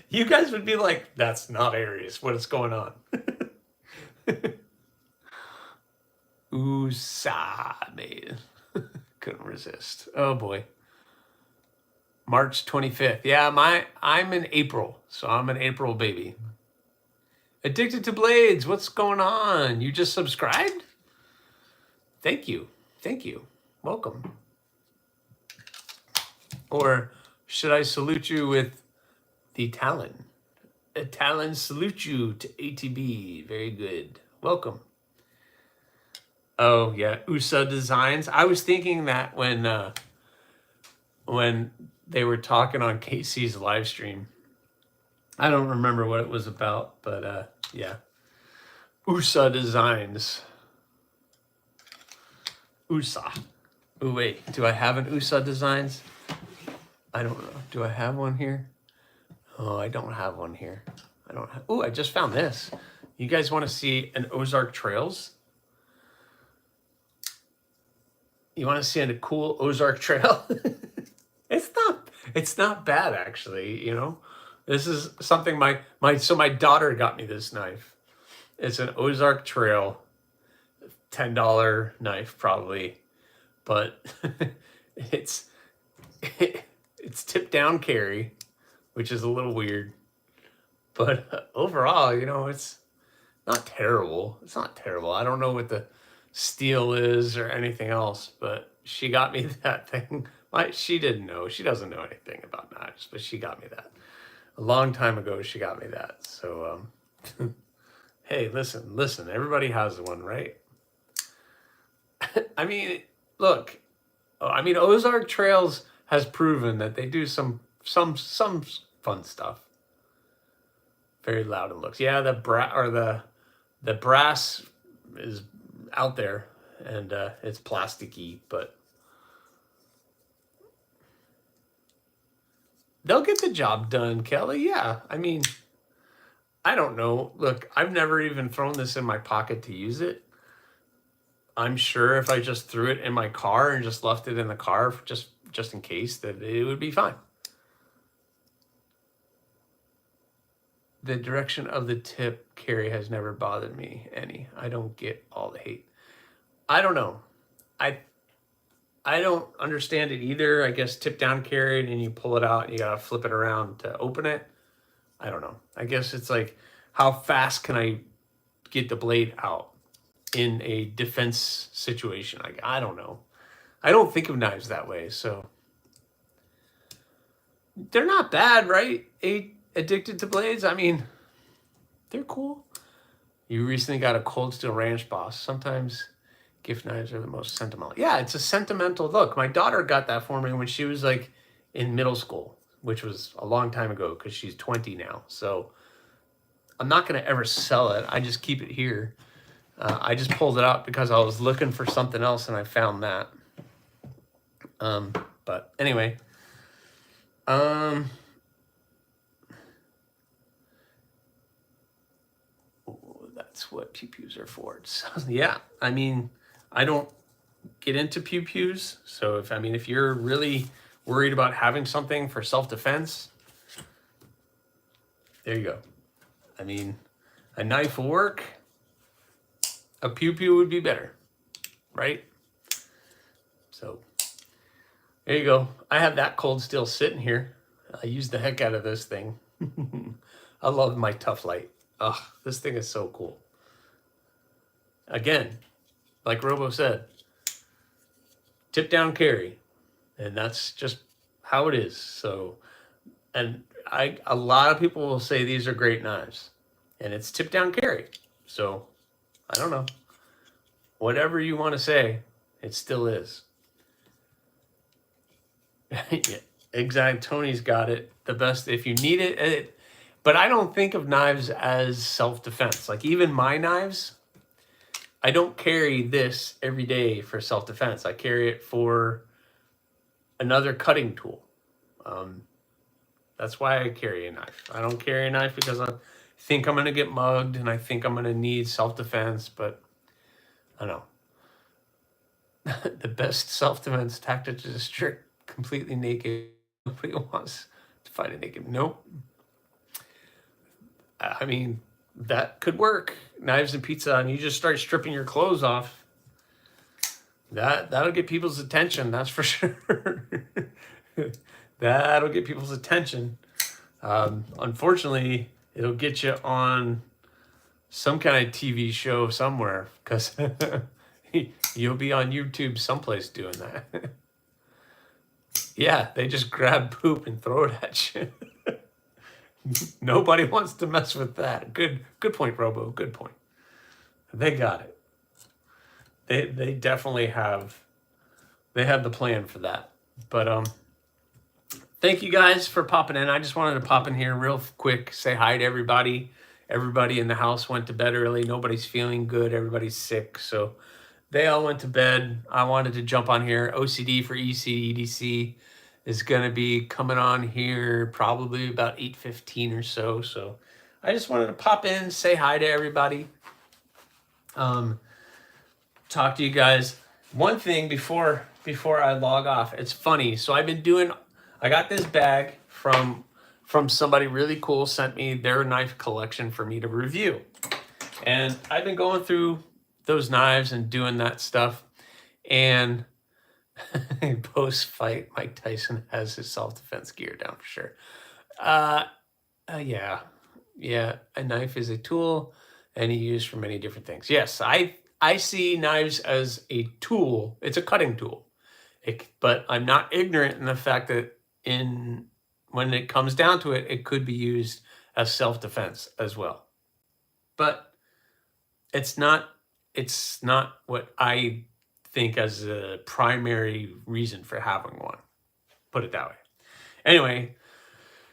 You guys would be like, that's not Aries. What is going on? Usame. Couldn't resist. Oh boy. March 25th. Yeah, I'm in April. So I'm an April baby. Addicted to Blades. What's going on? You just subscribed? Thank you. Welcome. Or should I salute you with the Talon? A Talon salute you to ATB. Very good. Welcome. Oh yeah, USA Designs. I was thinking that when they were talking on Casey's live stream. I don't remember what it was about, but yeah. USA Designs. USA. Oh wait, do I have an USA Designs? I don't know. Do I have one here? Oh, I don't have one here. I don't have. Oh, I just found this. You guys want to see an Ozark Trails? You want to see a cool Ozark Trail? It's not bad actually, you know. This is something my daughter got me this knife. It's an Ozark Trail, $10 knife probably, but it's it's tip down carry, which is a little weird. But overall, you know, it's not terrible. It's not terrible. I don't know what the steel is or anything else, but she got me that thing. She didn't know. She doesn't know anything about knives, but she got me that. A long time ago, she got me that. So, hey, listen. Everybody has one, right? I mean, look. I mean, Ozark Trails has proven that they do some fun stuff. Very loud it looks. Yeah, the brass is out there, and it's plasticky, but they'll get the job done, Kelly. Yeah, I mean, I don't know. Look, I've never even thrown this in my pocket to use it. I'm sure if I just threw it in my car and just left it in the car just in case, that it would be fine. The direction of the tip carry has never bothered me any. I don't get all the hate. I don't know. I don't understand it either. I guess tip down carry and you pull it out and you gotta flip it around to open it. I don't know. I guess it's like, how fast can I get the blade out in a defense situation? I don't know. I don't think of knives that way, so they're not bad, right? Addicted to blades. I mean, they're cool. You recently got a Cold Steel Ranch Boss. Sometimes gift knives are the most sentimental. Yeah, it's a sentimental look. My daughter got that for me when she was like in middle school, which was a long time ago because she's 20 now. So I'm not going to ever sell it. I just keep it here. I just pulled it out because I was looking for something else and I found that. But anyway, that's what pew-pews are for. So, yeah, I mean, I don't get into pew-pews. So if you're really worried about having something for self-defense, there you go. I mean, a knife will work. A pew-pew would be better, right? So there you go. I have that Cold Steel sitting here. I use the heck out of this thing. I love my Tough Light. Oh, this thing is so cool. Again, like Robo said, tip down carry, and that's just how it is. So, and a lot of people will say these are great knives, and it's tip down carry. So, I don't know. Whatever you want to say, it still is. Yeah, exactly. Tony's got it. The best if you need it. But I don't think of knives as self-defense. Like even my knives, I don't carry this every day for self-defense. I carry it for another cutting tool. That's why I carry a knife. I don't carry a knife because I think I'm going to get mugged and I think I'm going to need self-defense, but I don't know. The best self-defense tactic is to strip completely naked. Nobody wants to fight a naked. Nope. I mean, that could work. Knives and pizza, and you just start stripping your clothes off. That'll get people's attention. That's for sure. That'll get people's attention. Unfortunately, it'll get you on some kind of TV show somewhere because you'll be on YouTube someplace doing that. Yeah, they just grab poop and throw it at you. Nobody wants to mess with that. Good point, Robo. Good point. They got it. They definitely have. They have the plan for that. But thank you guys for popping in. I just wanted to pop in here real quick, say hi to everybody. Everybody in the house went to bed early. Nobody's feeling good. Everybody's sick. So they all went to bed. I wanted to jump on here. OCD for AriesEDC is going to be coming on here probably about 8:15 or so. So I just wanted to pop in, say hi to everybody. Talk to you guys. One thing before I log off, it's funny. So I got this bag from from somebody really cool sent me their knife collection for me to review. And I've been going through those knives and doing that stuff. And post-fight, Mike Tyson has his self-defense gear down for sure. Yeah. A knife is a tool and used for many different things. Yes, I see knives as a tool. It's a cutting tool. But I'm not ignorant in the fact that when it comes down to it, it could be used as self-defense as well. But it's not what I think as a primary reason for having one. Put it that way. Anyway,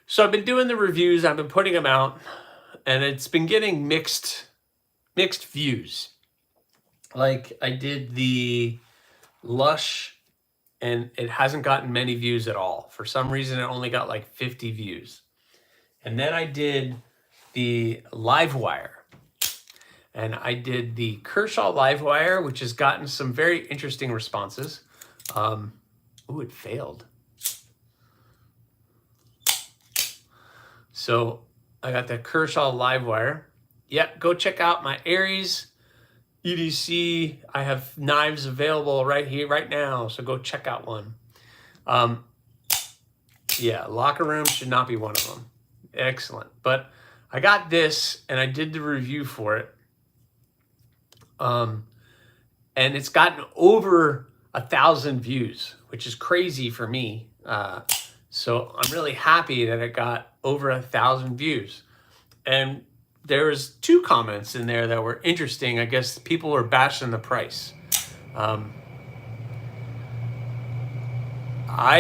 so I've been doing the reviews, I've been putting them out, and it's been getting mixed views. Like I did the Lush, and it hasn't gotten many views at all. For some reason, it only got like 50 views. And then I did the Livewire. And I did the Kershaw Livewire, which has gotten some very interesting responses. Ooh, it failed. So I got the Kershaw Livewire. Yeah, go check out my AriesEDC. I have knives available right here, right now. So go check out one. Yeah, locker room should not be one of them. Excellent. But I got this and I did the review for it. And it's gotten over 1,000 views, which is crazy for me. So I'm really happy that it got over 1,000 views. And there was 2 comments in there that were interesting. I guess people were bashing the price. I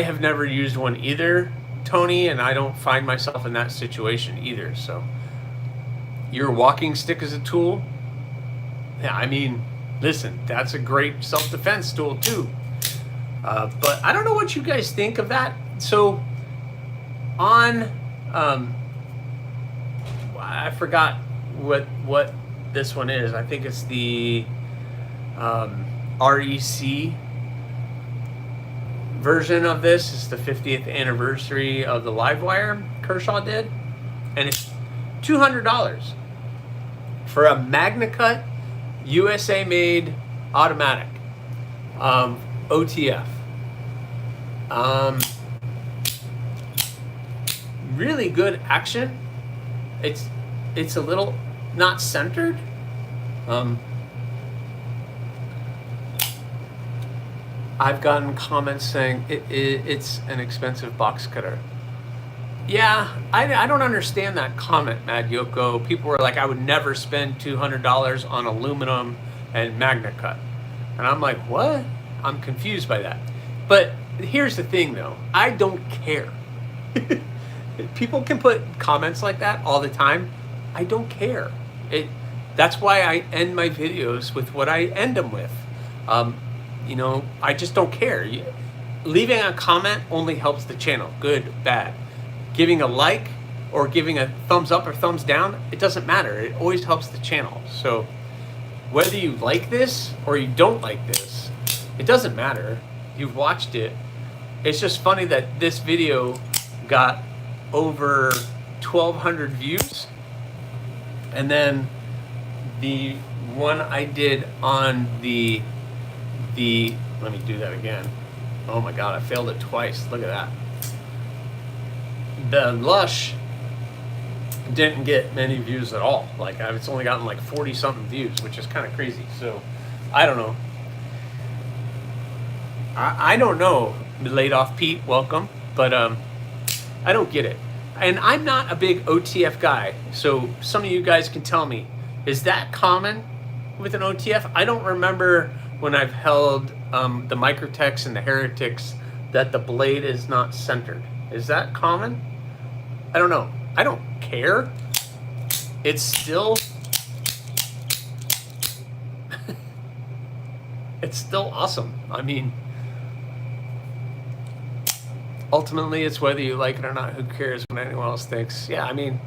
have never used one either, Tony, and I don't find myself in that situation either. So your walking stick is a tool. Yeah, I mean, listen, that's a great self-defense tool too. But I don't know what you guys think of that. So on, I forgot what this one is. I think it's the REC version of this. It's the 50th anniversary of the Livewire Kershaw did. And it's $200 for a MagnaCut USA made automatic, OTF. Really good action. It's a little not centered. I've gotten comments saying it's an expensive box cutter. Yeah, I don't understand that comment, Mad Yoko. People were like, I would never spend $200 on aluminum and MagnaCut. And I'm like, what? I'm confused by that. But here's the thing, though. I don't care. People can put comments like that all the time. I don't care. That's why I end my videos with what I end them with. You know, I just don't care. Leaving a comment only helps the channel, good, bad. Giving a like or giving a thumbs up or thumbs down, it doesn't matter. It always helps the channel. So whether you like this or you don't like this, it doesn't matter. You've watched it. It's just funny that this video got over 1,200 views. And then the one I did on the let me do that again. Oh my God, I failed it twice. Look at that. The Lush didn't get many views at all. Like it's only gotten like 40 something views, which is kind of crazy. So I don't know. I don't know. Laid off Pete, welcome. But I don't get it. And I'm not a big OTF guy. So some of you guys can tell me, is that common with an OTF? I don't remember when I've held the Microtex and the Heretics that the blade is not centered. Is that common? I don't know. I don't care. It's still it's still awesome. I mean, ultimately it's whether you like it or not. Who cares what anyone else thinks? Yeah, I mean,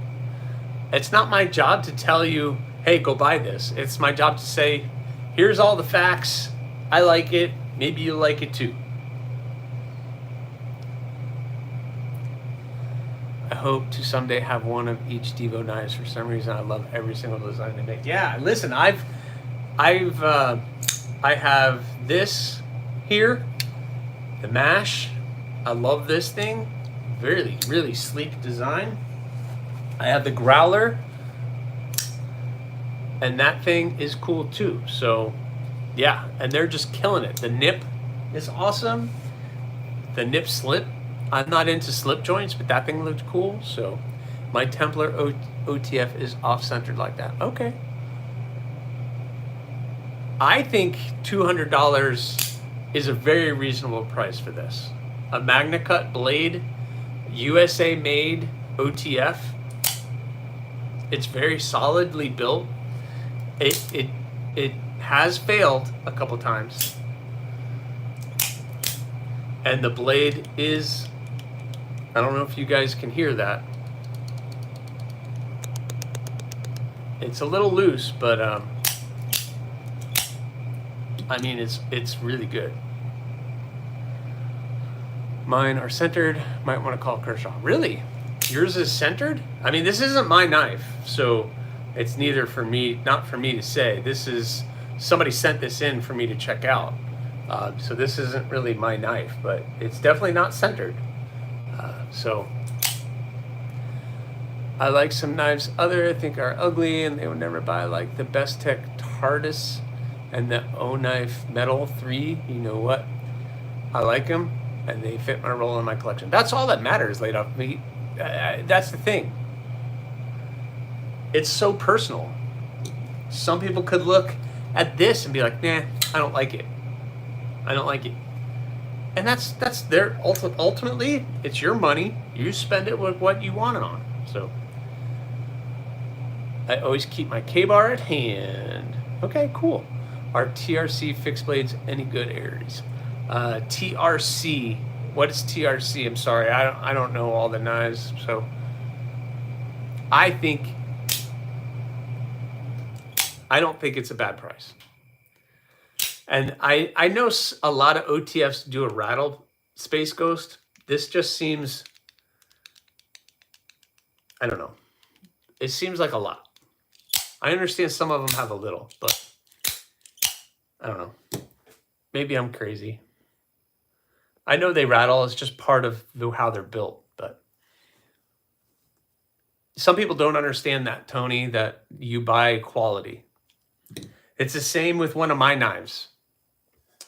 it's not my job to tell you, hey, go buy this. It's my job to say, here's all the facts. I like it. Maybe you like it too. I hope to someday have one of each Divo knives. For some reason, I love every single design they make. Yeah, listen, I have this here, the Mash. I love this thing. Really, really sleek design. I have the Growler, and that thing is cool too. So yeah, and they're just killing it. The nip is awesome. The nip slip. I'm not into slip joints, but that thing looked cool. So my Templar OTF is off-centered like that. Okay. I think $200 is a very reasonable price for this. A Magna Cut blade, USA made OTF. It's very solidly built. It has failed a couple times. And the blade is, I don't know if you guys can hear that. It's a little loose, but I mean, it's really good. Mine are centered. Might want to call Kershaw. Really? Yours is centered? I mean, this isn't my knife, so it's neither for me, not for me to say. This is, somebody sent this in for me to check out. So this isn't really my knife, but it's definitely not centered. So I like some knives I think are ugly and they would never buy, like the Best Tech TARDIS and the O-Knife Metal 3. You know what? I like them and they fit my role in my collection. That's all that matters, laid off meat. That's the thing. It's so personal. Some people could look at this and be like, nah, I don't like it. I don't like it. And that's their ultimately, it's your money. You spend it with what you want it on. So I always keep my K-bar at hand. Okay, cool. Are TRC fixed blades any good, Aries? TRC. What is TRC? I'm sorry, I don't know all the knives. So I don't think it's a bad price. And I know a lot of OTFs do a rattle Space Ghost. This just seems, I don't know. It seems like a lot. I understand some of them have a little, but I don't know. Maybe I'm crazy. I know they rattle. It's just part of how they're built. But some people don't understand that, Tony, that you buy quality. It's the same with one of my knives.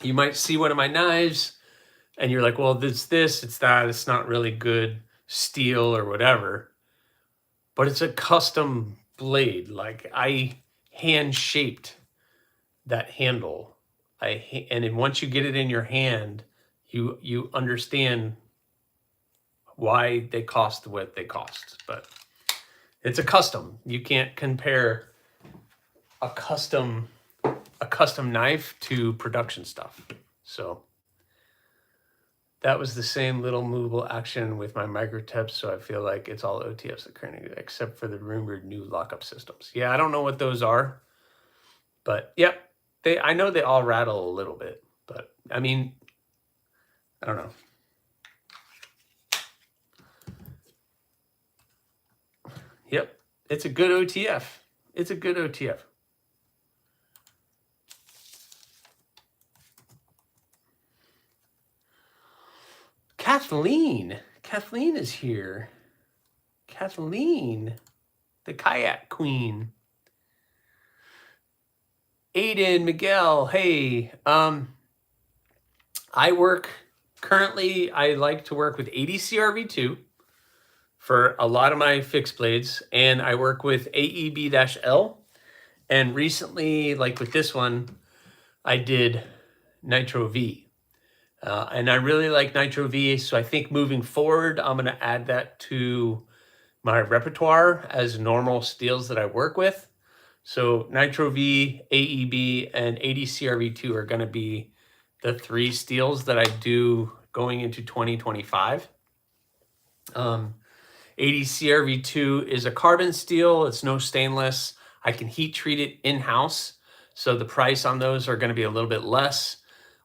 You might see one of my knives and you're like, well, it's this, it's that, it's not really good steel or whatever. But it's a custom blade. Like I hand shaped that handle. And then once you get it in your hand, you understand why they cost what they cost. But it's a custom. You can't compare a custom knife to production stuff. So that was the same little movable action with my microtips. So I feel like it's all OTFs that currently, except for the rumored new lockup systems. Yeah, I don't know what those are, but yep, I know they all rattle a little bit, but I mean, I don't know. Yep, it's a good OTF. It's a good OTF. Kathleen is here. Kathleen, the kayak queen. Aiden, Miguel, hey. I like to work with ADC RV2 for a lot of my fixed blades, and I work with AEB-L. And recently, like with this one, I did Nitro V. And I really like Nitro V, so I think moving forward, I'm going to add that to my repertoire as normal steels that I work with. So Nitro V, AEB, and ADCRV2 are going to be the 3 steels that I do going into 2025. ADCRV2 is a carbon steel. It's no stainless. I can heat treat it in-house, so the price on those are going to be a little bit less.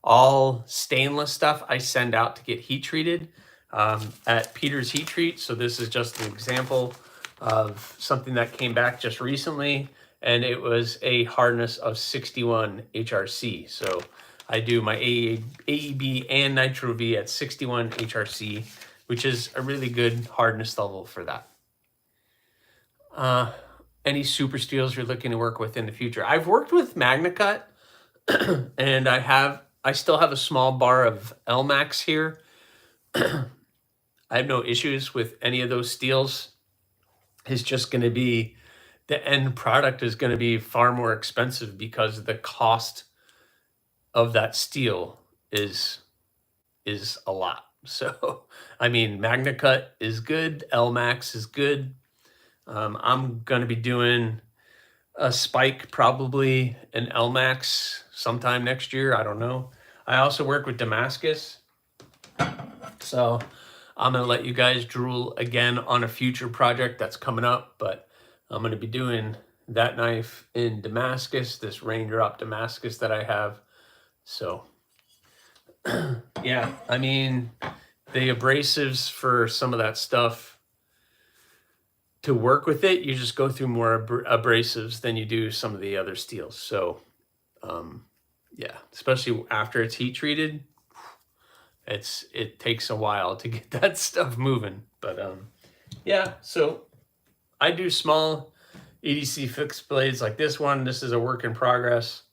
All stainless stuff I send out to get heat treated. at Peter's Heat Treat. So this is just an example of something that came back just recently, and it was a hardness of 61 HRC. So I do my AEB and Nitro V at 61 HRC, which is a really good hardness level for that. Any super steels you're looking to work with in the future? I've worked with MagnaCut, and I still have a small bar of LMAX here. I have no issues with any of those steels. It's just going to be, the end product is going to be far more expensive because the cost of that steel is a lot. So, I mean, MagnaCut is good. LMAX is good. I'm going to be doing a spike, probably an LMAX sometime next year. I don't know. I also work with Damascus. So I'm going to let you guys drool again on a future project that's coming up, but I'm going to be doing that knife in Damascus, this raindrop Damascus that I have. So yeah, I mean, the abrasives for some of that stuff, to work with it, you just go through more abrasives than you do some of the other steels. So yeah, especially after it's heat treated, it takes a while to get that stuff moving. But yeah, so I do small EDC fixed blades like this one. This is a work in progress.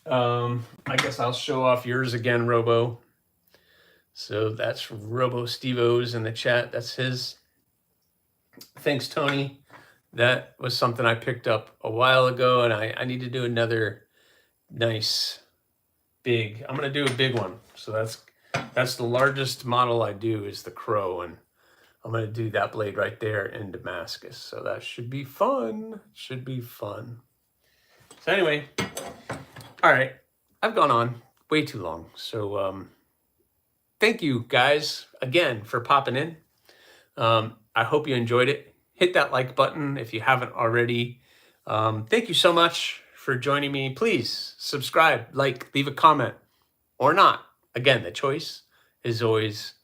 I guess I'll show off yours again, Robo. So that's Robo Stevo's in the chat. That's his. Thanks, Tony. That was something I picked up a while ago, and I need to do another nice big. I'm going to do a big one. So that's the largest model I do is the Crow, and I'm going to do that blade right there in Damascus. So that should be fun. Should be fun. So anyway, all right. I've gone on way too long. So thank you guys again for popping in. I hope you enjoyed it. Hit that like button if you haven't already. Thank you so much for joining me. Please subscribe, like, leave a comment, or not. Again, the choice is always